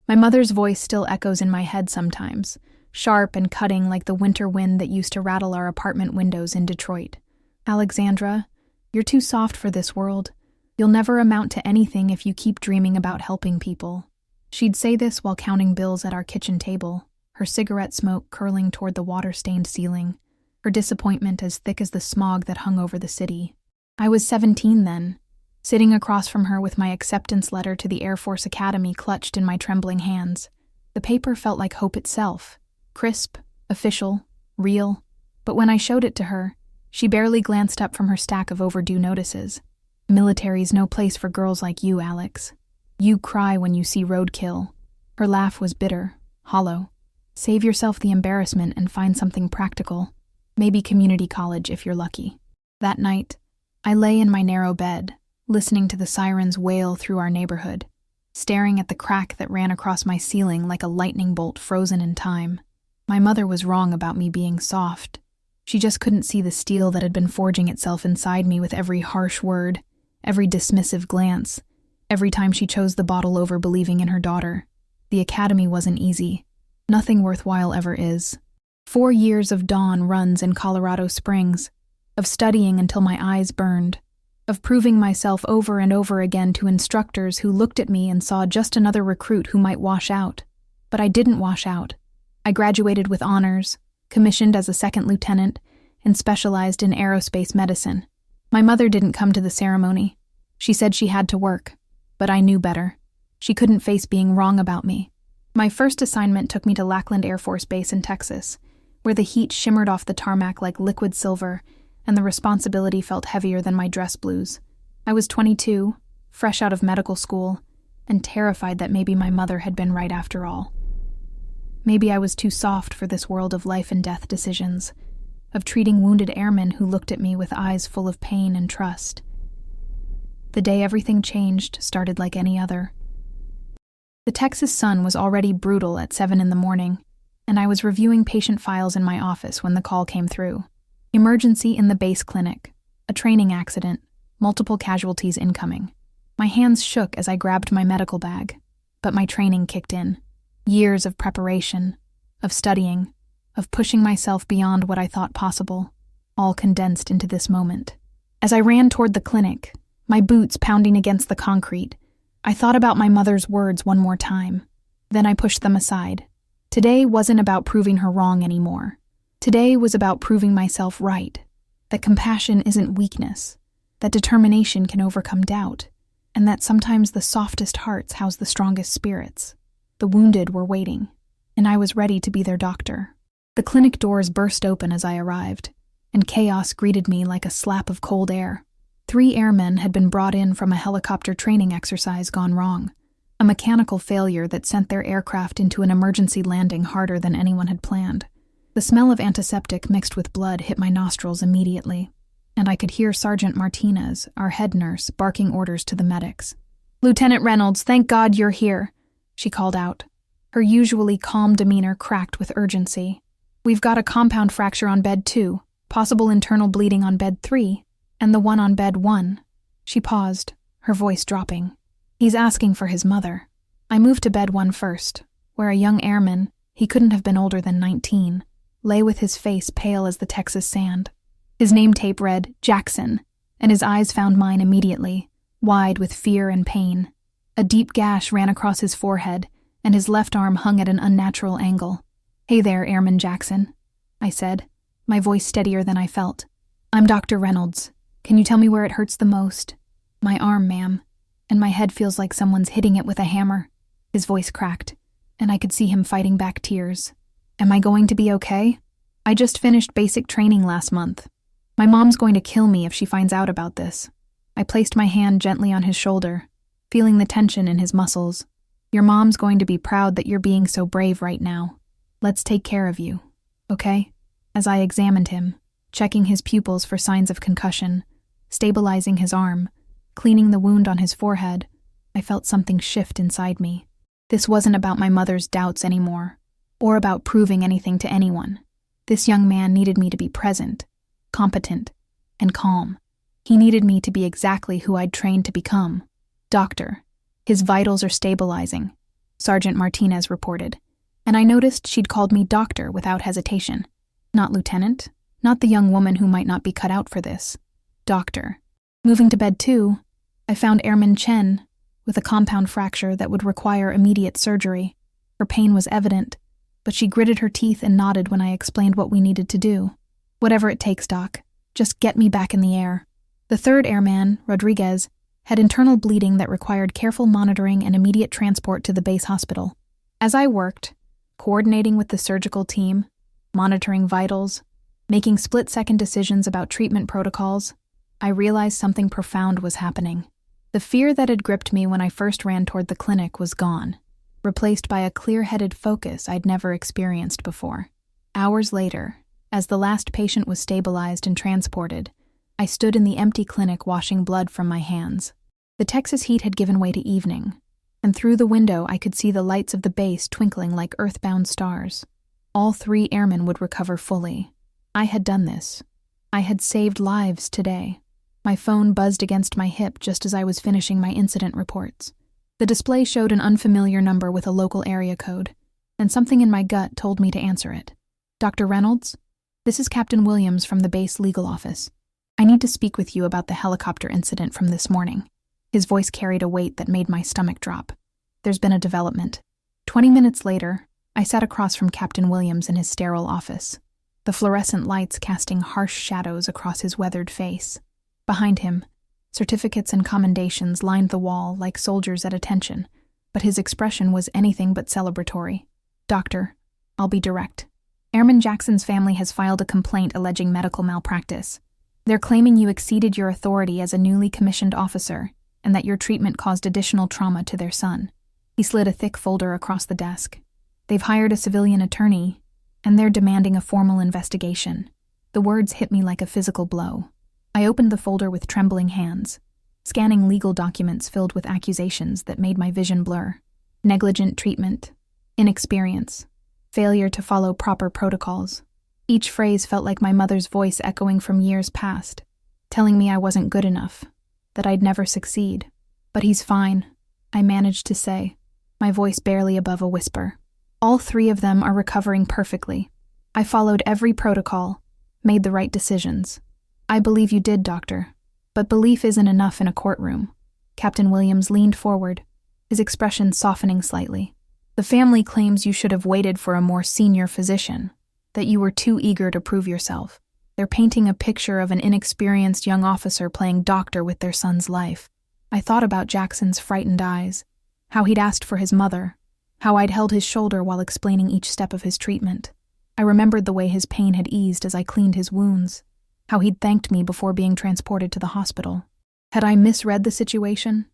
My mother's voice still echoes in my head sometimes, sharp and cutting like the winter wind that used to rattle our apartment windows in Detroit. "Alexandra, you're too soft for this world. You'll never amount to anything if you keep dreaming about helping people." She'd say this while counting bills at our kitchen table, her cigarette smoke curling toward the water-stained ceiling, her disappointment as thick as the smog that hung over the city. I was 17 then, sitting across from her with my acceptance letter to the Air Force Academy clutched in my trembling hands. The paper felt like hope itself, crisp, official, real, but when I showed it to her, she barely glanced up from her stack of overdue notices. "Military's no place for girls like you, Alex. You cry when you see roadkill." Her laugh was bitter, hollow. "Save yourself the embarrassment and find something practical. Maybe community college if you're lucky." That night, I lay in my narrow bed, listening to the sirens wail through our neighborhood, staring at the crack that ran across my ceiling like a lightning bolt frozen in time. My mother was wrong about me being soft. She just couldn't see the steel that had been forging itself inside me with every harsh word, every dismissive glance, every time she chose the bottle over believing in her daughter. The academy wasn't easy. Nothing worthwhile ever is. 4 years of dawn runs in Colorado Springs, of studying until my eyes burned, of proving myself over and over again to instructors who looked at me and saw just another recruit who might wash out. But I didn't wash out. I graduated with honors, commissioned as a second lieutenant, and specialized in aerospace medicine. My mother didn't come to the ceremony. She said she had to work, but I knew better. She couldn't face being wrong about me. My first assignment took me to Lackland Air Force Base in Texas, where the heat shimmered off the tarmac like liquid silver, and the responsibility felt heavier than my dress blues. I was 22, fresh out of medical school, and terrified that maybe my mother had been right after all. Maybe I was too soft for this world of life and death decisions, of treating wounded airmen who looked at me with eyes full of pain and trust. The day everything changed started like any other. The Texas sun was already brutal at 7 in the morning, and I was reviewing patient files in my office when the call came through. Emergency in the base clinic. A training accident. Multiple casualties incoming. My hands shook as I grabbed my medical bag, but my training kicked in. Years of preparation, of studying, of pushing myself beyond what I thought possible, all condensed into this moment. As I ran toward the clinic, my boots pounding against the concrete, I thought about my mother's words one more time. Then I pushed them aside. Today wasn't about proving her wrong anymore. Today was about proving myself right, that compassion isn't weakness, that determination can overcome doubt, and that sometimes the softest hearts house the strongest spirits. The wounded were waiting, and I was ready to be their doctor. The clinic doors burst open as I arrived, and chaos greeted me like a slap of cold air. 3 airmen had been brought in from a helicopter training exercise gone wrong, a mechanical failure that sent their aircraft into an emergency landing harder than anyone had planned. The smell of antiseptic mixed with blood hit my nostrils immediately, and I could hear Sergeant Martinez, our head nurse, barking orders to the medics. "Lieutenant Reynolds, thank God you're here," she called out. Her usually calm demeanor cracked with urgency. "We've got a compound fracture on bed 2, possible internal bleeding on bed 3, and the one on bed 1. She paused, her voice dropping. "He's asking for his mother." I moved to bed 1 first, where a young airman, he couldn't have been older than 19, lay with his face pale as the Texas sand. His name tape read, Jackson, and his eyes found mine immediately, wide with fear and pain. A deep gash ran across his forehead, and his left arm hung at an unnatural angle. "Hey there, Airman Jackson," I said, my voice steadier than I felt. "I'm Dr. Reynolds. Can you tell me where it hurts the most?" "My arm, ma'am, and my head feels like someone's hitting it with a hammer." His voice cracked, and I could see him fighting back tears. "Am I going to be okay? I just finished basic training last month. My mom's going to kill me if she finds out about this." I placed my hand gently on his shoulder, feeling the tension in his muscles. "Your mom's going to be proud that you're being so brave right now. Let's take care of you, okay?" As I examined him, checking his pupils for signs of concussion, stabilizing his arm, cleaning the wound on his forehead, I felt something shift inside me. This wasn't about my mother's doubts anymore, or about proving anything to anyone. This young man needed me to be present, competent, and calm. He needed me to be exactly who I'd trained to become. Doctor. His vitals are stabilizing. Sergeant Martinez reported, and I noticed she'd called me doctor without hesitation. Not lieutenant, not the young woman who might not be cut out for this. Doctor. Moving to bed too, I found Airman Chen with a compound fracture that would require immediate surgery. Her pain was evident, but she gritted her teeth and nodded when I explained what we needed to do. Whatever it takes, Doc. Just get me back in the air. The third airman, Rodriguez, had internal bleeding that required careful monitoring and immediate transport to the base hospital. As I worked, coordinating with the surgical team, monitoring vitals, making split-second decisions about treatment protocols, I realized something profound was happening. The fear that had gripped me when I first ran toward the clinic was gone, replaced by a clear-headed focus I'd never experienced before. Hours later, as the last patient was stabilized and transported, I stood in the empty clinic washing blood from my hands. The Texas heat had given way to evening, and through the window I could see the lights of the base twinkling like earthbound stars. All 3 airmen would recover fully. I had done this. I had saved lives today. My phone buzzed against my hip just as I was finishing my incident reports. The display showed an unfamiliar number with a local area code, and something in my gut told me to answer it. Dr. Reynolds? This is Captain Williams from the base legal office. I need to speak with you about the helicopter incident from this morning. His voice carried a weight that made my stomach drop. There's been a development. 20 minutes later, I sat across from Captain Williams in his sterile office, the fluorescent lights casting harsh shadows across his weathered face. Behind him, certificates and commendations lined the wall like soldiers at attention, but his expression was anything but celebratory. Doctor, I'll be direct. Airman Jackson's family has filed a complaint alleging medical malpractice. They're claiming you exceeded your authority as a newly commissioned officer and that your treatment caused additional trauma to their son. He slid a thick folder across the desk. They've hired a civilian attorney, and they're demanding a formal investigation. The words hit me like a physical blow. I opened the folder with trembling hands, scanning legal documents filled with accusations that made my vision blur. Negligent treatment, inexperience, failure to follow proper protocols. Each phrase felt like my mother's voice echoing from years past, telling me I wasn't good enough, that I'd never succeed. But he's fine, I managed to say, my voice barely above a whisper. All 3 of them are recovering perfectly. I followed every protocol, made the right decisions. I believe you did, Doctor, but belief isn't enough in a courtroom. Captain Williams leaned forward, his expression softening slightly. The family claims you should have waited for a more senior physician, that you were too eager to prove yourself. They're painting a picture of an inexperienced young officer playing doctor with their son's life. I thought about Jackson's frightened eyes, how he'd asked for his mother, how I'd held his shoulder while explaining each step of his treatment. I remembered the way his pain had eased as I cleaned his wounds, how he'd thanked me before being transported to the hospital. Had I misread the situation?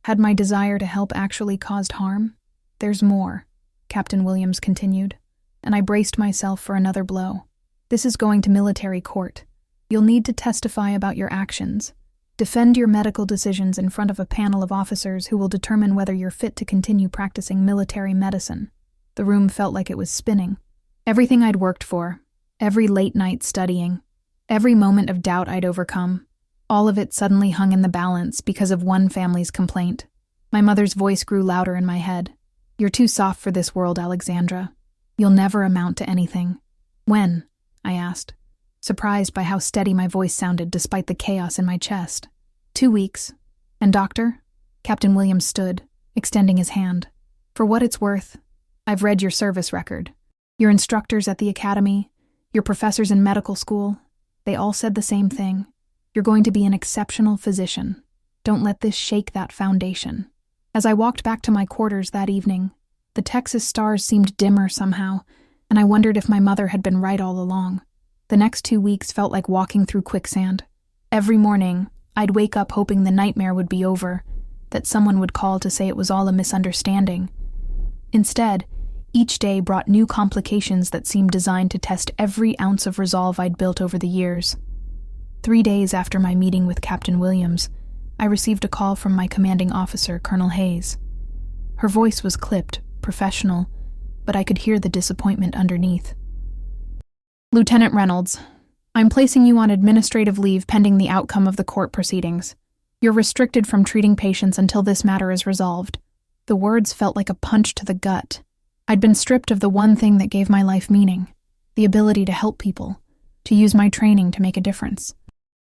Had my desire to help actually caused harm? There's more, Captain Williams continued, and I braced myself for another blow. This is going to military court. You'll need to testify about your actions. Defend your medical decisions in front of a panel of officers who will determine whether you're fit to continue practicing military medicine. The room felt like it was spinning. Everything I'd worked for, every late night studying, every moment of doubt I'd overcome, all of it suddenly hung in the balance because of one family's complaint. My mother's voice grew louder in my head. You're too soft for this world, Alexandra. You'll never amount to anything. When? I asked, surprised by how steady my voice sounded despite the chaos in my chest. 2 weeks. And doctor? Captain Williams stood, extending his hand. For what it's worth, I've read your service record. Your instructors at the academy, your professors in medical school, they all said the same thing. You're going to be an exceptional physician. Don't let this shake that foundation. As I walked back to my quarters that evening, the Texas stars seemed dimmer somehow, and I wondered if my mother had been right all along. The next 2 weeks felt like walking through quicksand. Every morning, I'd wake up hoping the nightmare would be over, that someone would call to say it was all a misunderstanding. Instead, each day brought new complications that seemed designed to test every ounce of resolve I'd built over the years. 3 days after my meeting with Captain Williams, I received a call from my commanding officer, Colonel Hayes. Her voice was clipped, professional, but I could hear the disappointment underneath. Lieutenant Reynolds, I'm placing you on administrative leave pending the outcome of the court proceedings. You're restricted from treating patients until this matter is resolved. The words felt like a punch to the gut. I'd been stripped of the one thing that gave my life meaning, the ability to help people, to use my training to make a difference.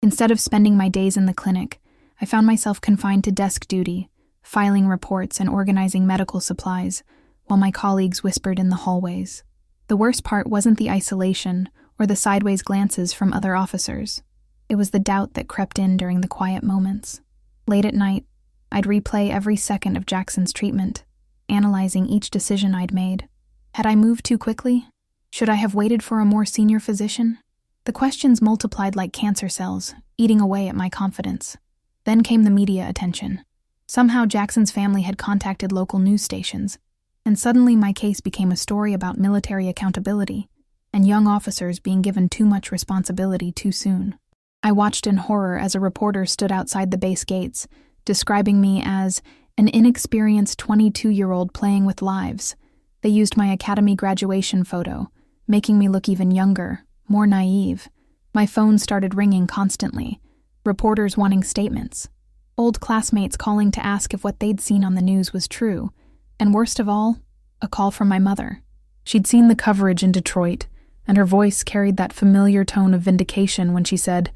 Instead of spending my days in the clinic, I found myself confined to desk duty, filing reports and organizing medical supplies, while my colleagues whispered in the hallways. The worst part wasn't the isolation or the sideways glances from other officers. It was the doubt that crept in during the quiet moments. Late at night, I'd replay every second of Jackson's treatment, analyzing each decision I'd made. Had I moved too quickly? Should I have waited for a more senior physician? The questions multiplied like cancer cells, eating away at my confidence. Then came the media attention. Somehow Jackson's family had contacted local news stations, and suddenly my case became a story about military accountability and young officers being given too much responsibility too soon. I watched in horror as a reporter stood outside the base gates, describing me as an inexperienced 22-year-old playing with lives. They used my academy graduation photo, making me look even younger, more naive. My phone started ringing constantly, reporters wanting statements, old classmates calling to ask if what they'd seen on the news was true, and worst of all, a call from my mother. She'd seen the coverage in Detroit, and her voice carried that familiar tone of vindication when she said,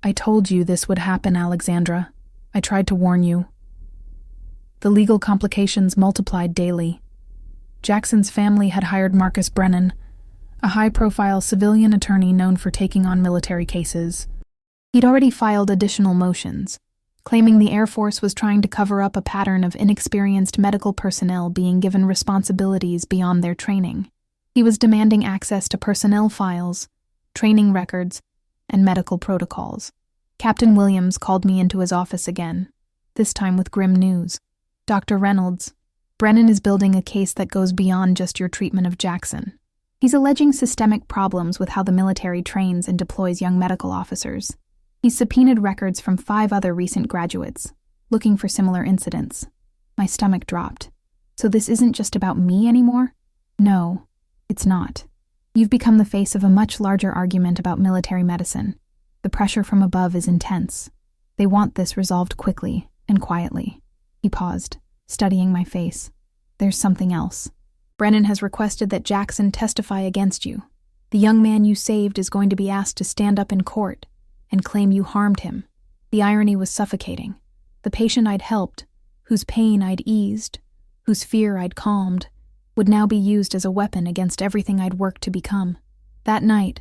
"I told you this would happen, Alexandra. I tried to warn you." The legal complications multiplied daily. Jackson's family had hired Marcus Brennan, a high-profile civilian attorney known for taking on military cases. He'd already filed additional motions, claiming the Air Force was trying to cover up a pattern of inexperienced medical personnel being given responsibilities beyond their training. He was demanding access to personnel files, training records, and medical protocols. Captain Williams called me into his office again, this time with grim news. "Dr. Reynolds, Brennan is building a case that goes beyond just your treatment of Jackson. He's alleging systemic problems with how the military trains and deploys young medical officers. He's subpoenaed records from 5 other recent graduates, looking for similar incidents." My stomach dropped. So this isn't just about me anymore? No, it's not. You've become the face of a much larger argument about military medicine. The pressure from above is intense. They want this resolved quickly and quietly. He paused, studying my face. "There's something else. Brennan has requested that Jackson testify against you. The young man you saved is going to be asked to stand up in court and claim you harmed him." The irony was suffocating. The patient I'd helped, whose pain I'd eased, whose fear I'd calmed, would now be used as a weapon against everything I'd worked to become. That night,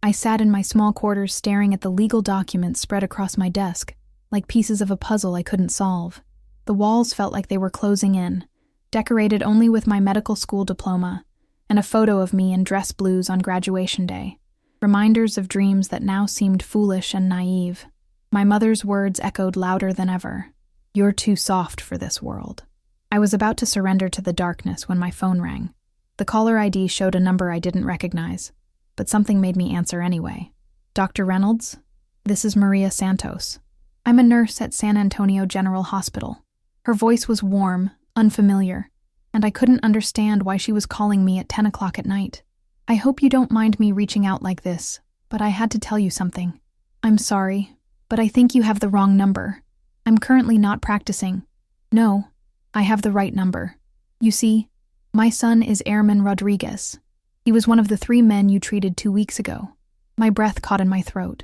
I sat in my small quarters staring at the legal documents spread across my desk, like pieces of a puzzle I couldn't solve. The walls felt like they were closing in, decorated only with my medical school diploma and a photo of me in dress blues on graduation day. Reminders of dreams that now seemed foolish and naive. My mother's words echoed louder than ever. "You're too soft for this world." I was about to surrender to the darkness when my phone rang. The caller ID showed a number I didn't recognize, but something made me answer anyway. "Dr. Reynolds? This is Maria Santos. I'm a nurse at San Antonio General Hospital." Her voice was warm, unfamiliar, and I couldn't understand why she was calling me at 10 o'clock at night. "I hope you don't mind me reaching out like this, but I had to tell you something. I'm sorry, but I think you have the wrong number. I'm currently not practicing." "No, I have the right number. You see, my son is Airman Rodriguez. He was one of the 3 men you treated 2 weeks ago." My breath caught in my throat.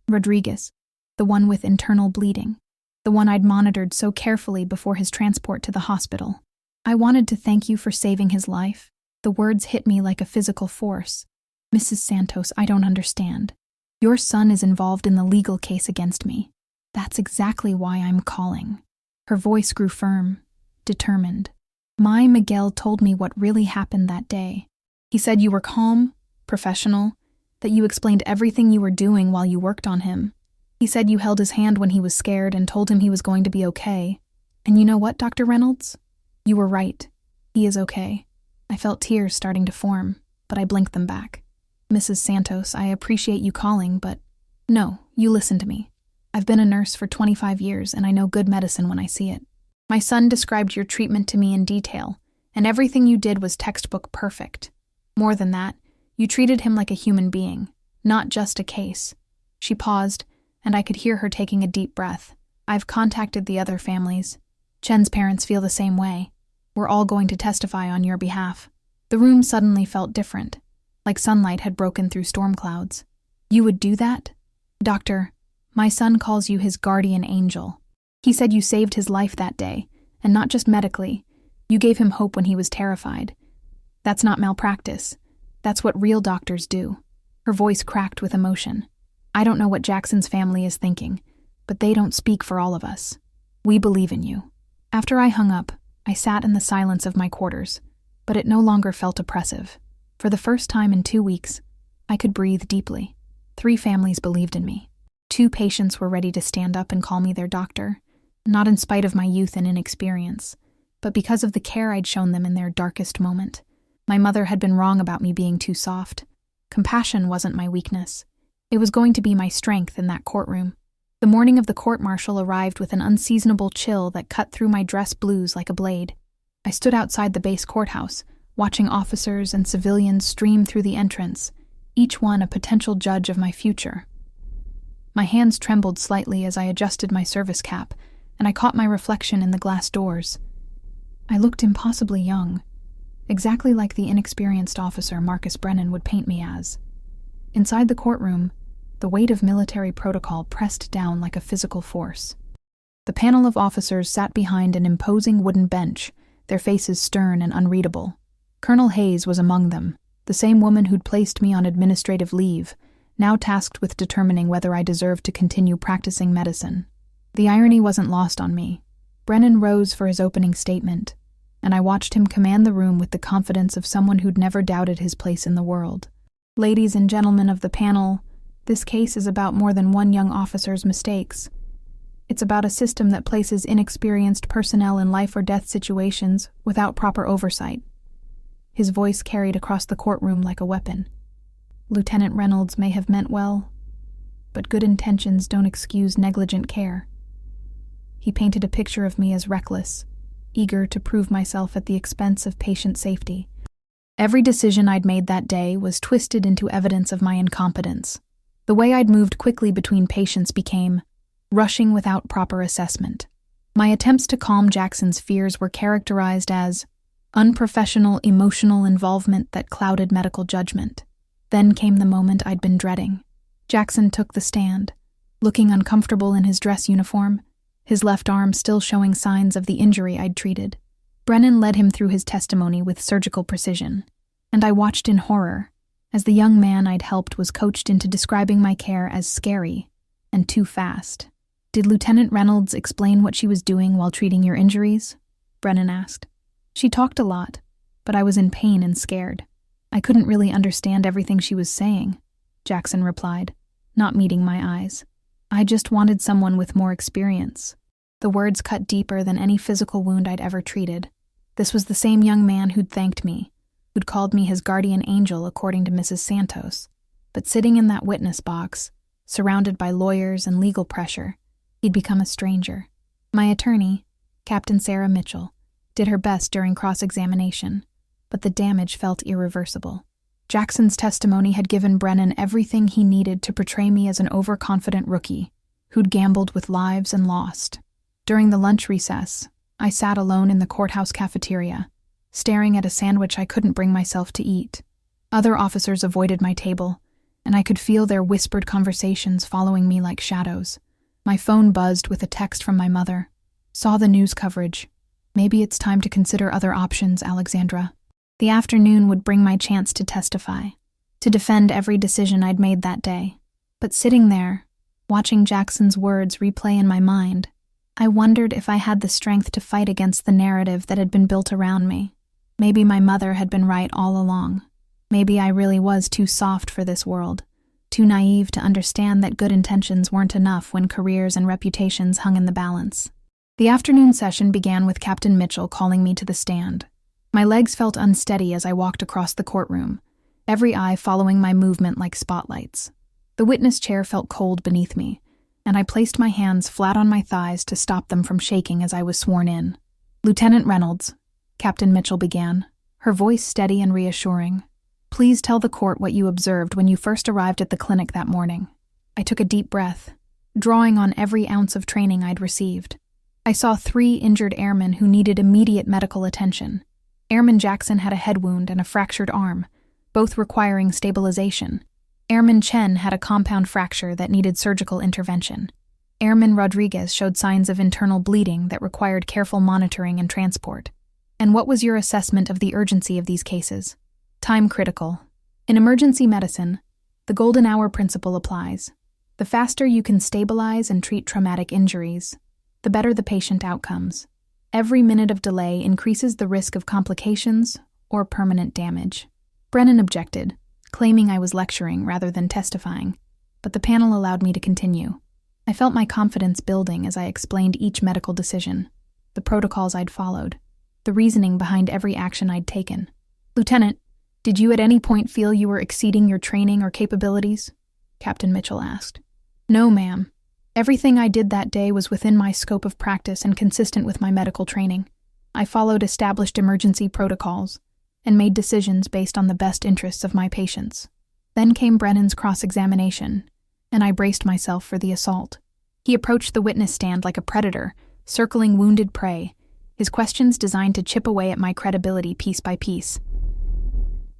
Rodriguez, the one with internal bleeding, the one I'd monitored so carefully before his transport to the hospital. "I wanted to thank you for saving his life." The words hit me like a physical force. "Mrs. Santos, I don't understand. Your son is involved in the legal case against me. That's exactly why I'm calling." Her voice grew firm, determined. "My Miguel told me what really happened that day. He said you were calm, professional, that you explained everything you were doing while you worked on him. He said you held his hand when he was scared and told him he was going to be okay. And you know what, Dr. Reynolds? You were right. He is okay." I felt tears starting to form, but I blinked them back. "Mrs. Santos, I appreciate you calling, but no, you listen to me. I've been a nurse for 25 years, and I know good medicine when I see it. My son described your treatment to me in detail, and everything you did was textbook perfect. More than that, you treated him like a human being, not just a case." She paused, and I could hear her taking a deep breath. "I've contacted the other families. Chen's parents feel the same way. We're all going to testify on your behalf." The room suddenly felt different, like sunlight had broken through storm clouds. "You would do that? Doctor, my son calls you his guardian angel. He said you saved his life that day, and not just medically. You gave him hope when he was terrified. That's not malpractice. That's what real doctors do." Her voice cracked with emotion. "I don't know what Jackson's family is thinking, but they don't speak for all of us. We believe in you." After I hung up, I sat in the silence of my quarters, but it no longer felt oppressive. For the first time in 2 weeks, I could breathe deeply. 3 families believed in me. 2 patients were ready to stand up and call me their doctor, not in spite of my youth and inexperience, but because of the care I'd shown them in their darkest moment. My mother had been wrong about me being too soft. Compassion wasn't my weakness. It was going to be my strength in that courtroom. The morning of the court-martial arrived with an unseasonable chill that cut through my dress blues like a blade. I stood outside the base courthouse, watching officers and civilians stream through the entrance, each one a potential judge of my future. My hands trembled slightly as I adjusted my service cap, and I caught my reflection in the glass doors. I looked impossibly young, exactly like the inexperienced officer Marcus Brennan would paint me as. Inside the courtroom, the weight of military protocol pressed down like a physical force. The panel of officers sat behind an imposing wooden bench, their faces stern and unreadable. Colonel Hayes was among them, the same woman who'd placed me on administrative leave, now tasked with determining whether I deserved to continue practicing medicine. The irony wasn't lost on me. Brennan rose for his opening statement, and I watched him command the room with the confidence of someone who'd never doubted his place in the world. "Ladies and gentlemen of the panel, this case is about more than one young officer's mistakes. It's about a system that places inexperienced personnel in life-or-death situations without proper oversight." His voice carried across the courtroom like a weapon. "Lieutenant Reynolds may have meant well, but good intentions don't excuse negligent care." He painted a picture of me as reckless, eager to prove myself at the expense of patient safety. Every decision I'd made that day was twisted into evidence of my incompetence. The way I'd moved quickly between patients became rushing without proper assessment. My attempts to calm Jackson's fears were characterized as unprofessional emotional involvement that clouded medical judgment. Then came the moment I'd been dreading. Jackson took the stand, looking uncomfortable in his dress uniform, his left arm still showing signs of the injury I'd treated. Brennan led him through his testimony with surgical precision, and I watched in horror as the young man I'd helped was coached into describing my care as scary and too fast. "Did Lieutenant Reynolds explain what she was doing while treating your injuries?" Brennan asked. "She talked a lot, but I was in pain and scared. I couldn't really understand everything she was saying," Jackson replied, not meeting my eyes. "I just wanted someone with more experience." The words cut deeper than any physical wound I'd ever treated. This was the same young man who'd thanked me, who'd called me his guardian angel according to Mrs. Santos. But sitting in that witness box, surrounded by lawyers and legal pressure, he'd become a stranger. My attorney, Captain Sarah Mitchell, did her best during cross-examination, but the damage felt irreversible. Jackson's testimony had given Brennan everything he needed to portray me as an overconfident rookie who'd gambled with lives and lost. During the lunch recess, I sat alone in the courthouse cafeteria, staring at a sandwich I couldn't bring myself to eat. Other officers avoided my table, and I could feel their whispered conversations following me like shadows. My phone buzzed with a text from my mother. "Saw the news coverage. Maybe it's time to consider other options, Alexandra." The afternoon would bring my chance to testify, to defend every decision I'd made that day. But sitting there, watching Jackson's words replay in my mind, I wondered if I had the strength to fight against the narrative that had been built around me. Maybe my mother had been right all along. Maybe I really was too soft for this world, too naive to understand that good intentions weren't enough when careers and reputations hung in the balance. The afternoon session began with Captain Mitchell calling me to the stand. My legs felt unsteady as I walked across the courtroom, every eye following my movement like spotlights. The witness chair felt cold beneath me, and I placed my hands flat on my thighs to stop them from shaking as I was sworn in. "Lieutenant Reynolds," Captain Mitchell began, her voice steady and reassuring. "Please tell the court what you observed when you first arrived at the clinic that morning." I took a deep breath, drawing on every ounce of training I'd received. I saw 3 injured airmen who needed immediate medical attention. Airman Jackson had a head wound and a fractured arm, both requiring stabilization. Airman Chen had a compound fracture that needed surgical intervention. Airman Rodriguez showed signs of internal bleeding that required careful monitoring and transport. And what was your assessment of the urgency of these cases? Time critical. In emergency medicine, the golden hour principle applies. The faster you can stabilize and treat traumatic injuries, the better the patient outcomes. Every minute of delay increases the risk of complications or permanent damage. Brennan objected, claiming I was lecturing rather than testifying, but the panel allowed me to continue. I felt my confidence building as I explained each medical decision, the protocols I'd followed, the reasoning behind every action I'd taken. Lieutenant, did you at any point feel you were exceeding your training or capabilities? Captain Mitchell asked. No, ma'am. Everything I did that day was within my scope of practice and consistent with my medical training. I followed established emergency protocols and made decisions based on the best interests of my patients. Then came Brennan's cross-examination, and I braced myself for the assault. He approached the witness stand like a predator, circling wounded prey, his questions designed to chip away at my credibility piece by piece.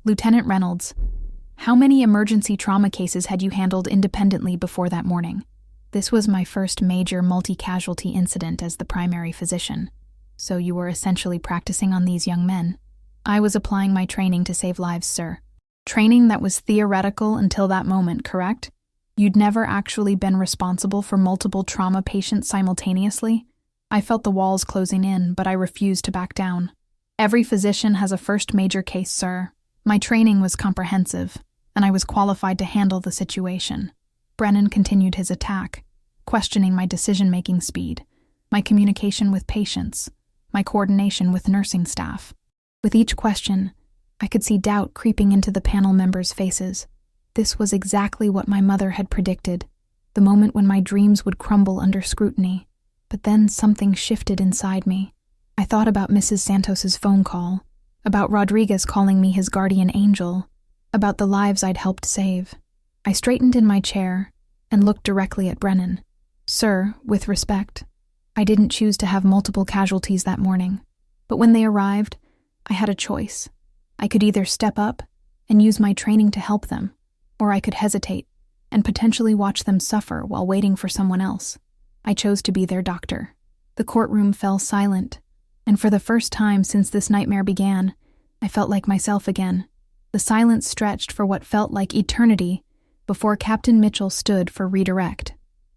Lieutenant Reynolds, how many emergency trauma cases had you handled independently before that morning? This was my first major multi-casualty incident as the primary physician. So you were essentially practicing on these young men? I was applying my training to save lives, sir. Training that was theoretical until that moment, correct? You'd never actually been responsible for multiple trauma patients simultaneously? I felt the walls closing in, but I refused to back down. Every physician has a first major case, sir. My training was comprehensive, and I was qualified to handle the situation. Brennan continued his attack, questioning my decision-making speed, my communication with patients, my coordination with nursing staff. With each question, I could see doubt creeping into the panel members' faces. This was exactly what my mother had predicted, the moment when my dreams would crumble under scrutiny. But then something shifted inside me. I thought about Mrs. Santos's phone call, about Rodriguez calling me his guardian angel, about the lives I'd helped save. I straightened in my chair and looked directly at Brennan. Sir, with respect, I didn't choose to have multiple casualties that morning. But when they arrived, I had a choice. I could either step up and use my training to help them, or I could hesitate and potentially watch them suffer while waiting for someone else. I chose to be their doctor. The courtroom fell silent, and for the first time since this nightmare began, I felt like myself again. The silence stretched for what felt like eternity before Captain Mitchell stood for redirect.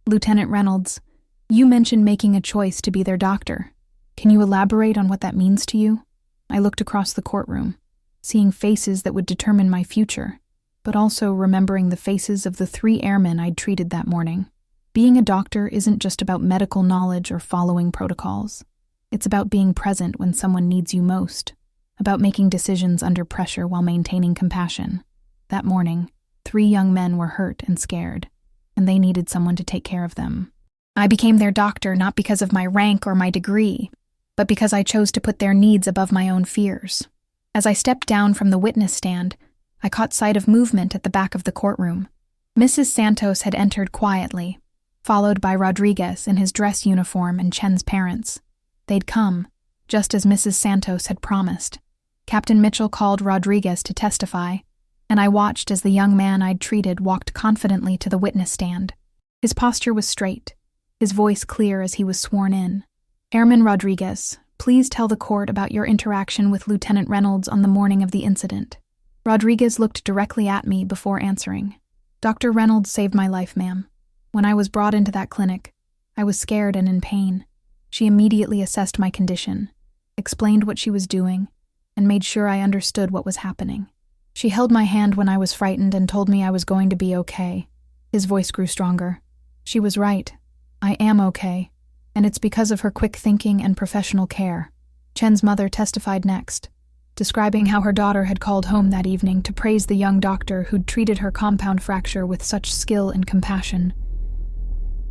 Lieutenant Reynolds, you mentioned making a choice to be their doctor. Can you elaborate on what that means to you? I looked across the courtroom, seeing faces that would determine my future, but also remembering the faces of the 3 airmen I'd treated that morning. Being a doctor isn't just about medical knowledge or following protocols. It's about being present when someone needs you most, about making decisions under pressure while maintaining compassion. That morning, 3 young men were hurt and scared, and they needed someone to take care of them. I became their doctor not because of my rank or my degree, but because I chose to put their needs above my own fears. As I stepped down from the witness stand, I caught sight of movement at the back of the courtroom. Mrs. Santos had entered quietly, followed by Rodriguez in his dress uniform and Chen's parents. They'd come, just as Mrs. Santos had promised. Captain Mitchell called Rodriguez to testify, and I watched as the young man I'd treated walked confidently to the witness stand. His posture was straight, his voice clear as he was sworn in. Airman Rodriguez, please tell the court about your interaction with Lieutenant Reynolds on the morning of the incident. Rodriguez looked directly at me before answering. Dr. Reynolds saved my life, ma'am. When I was brought into that clinic, I was scared and in pain. She immediately assessed my condition, explained what she was doing, and made sure I understood what was happening. She held my hand when I was frightened and told me I was going to be okay. His voice grew stronger. She was right. I am okay, and it's because of her quick thinking and professional care. Chen's mother testified next, describing how her daughter had called home that evening to praise the young doctor who'd treated her compound fracture with such skill and compassion.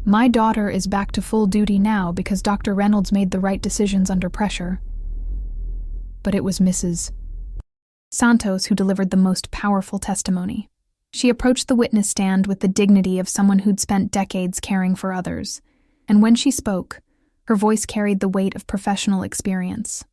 My daughter is back to full duty now because Dr. Reynolds made the right decisions under pressure. But it was Mrs. Santos who delivered the most powerful testimony. She approached the witness stand with the dignity of someone who'd spent decades caring for others, and when she spoke, Her voice carried the weight of professional experience.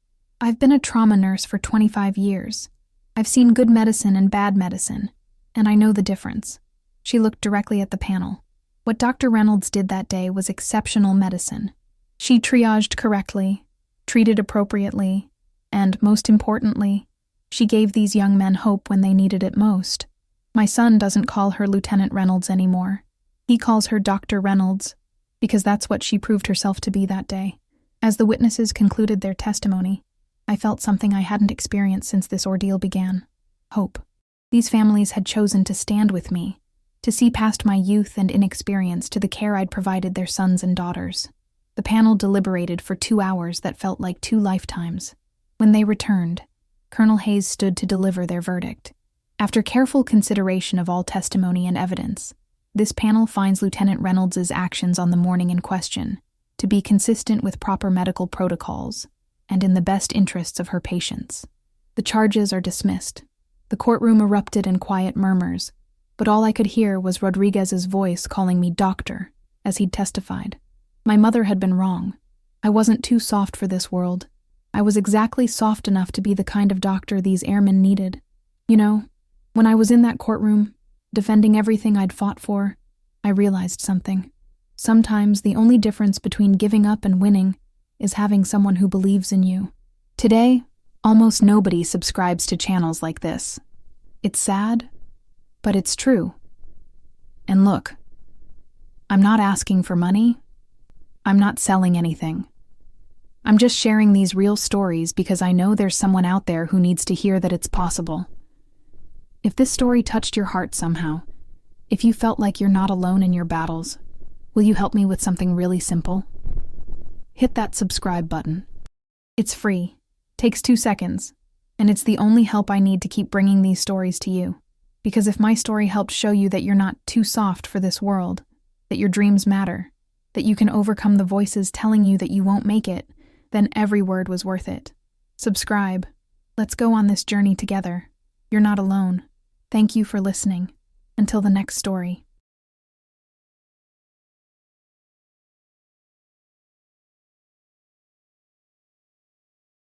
I've been a trauma nurse for 25 years. I've seen good medicine and bad medicine, and I know the difference. She looked directly at the panel. What Dr. Reynolds did that day was exceptional medicine. She triaged correctly, treated appropriately, and, most importantly, she gave these young men hope when they needed it most. My son doesn't call her Lieutenant Reynolds anymore. He calls her Dr. Reynolds, because that's what she proved herself to be that day. As the witnesses concluded their testimony, I felt something I hadn't experienced since this ordeal began. Hope. These families had chosen to stand with me, to see past my youth and inexperience to the care I'd provided their sons and daughters. The panel deliberated for 2 hours that felt like 2 lifetimes. When they returned, Colonel Hayes stood to deliver their verdict. After careful consideration of all testimony and evidence, this panel finds Lieutenant Reynolds' actions on the morning in question to be consistent with proper medical protocols and in the best interests of her patients. The charges are dismissed. The courtroom erupted in quiet murmurs, but all I could hear was Rodriguez's voice calling me doctor as he'd testified. My mother had been wrong. I wasn't too soft for this world. I was exactly soft enough to be the kind of doctor these airmen needed. You know, when I was in that courtroom, defending everything I'd fought for, I realized something. Sometimes the only difference between giving up and winning is having someone who believes in you. Today, almost nobody subscribes to channels like this. It's sad, but it's true. And look, I'm not asking for money. I'm not selling anything. I'm just sharing these real stories because I know there's someone out there who needs to hear that it's possible. If this story touched your heart somehow, if you felt like you're not alone in your battles, will you help me with something really simple? Hit that subscribe button. It's free, takes 2 seconds, and it's the only help I need to keep bringing these stories to you. Because if my story helped show you that you're not too soft for this world, that your dreams matter, that you can overcome the voices telling you that you won't make it, then every word was worth it. Subscribe. Let's go on this journey together. You're not alone. Thank you for listening. Until the next story.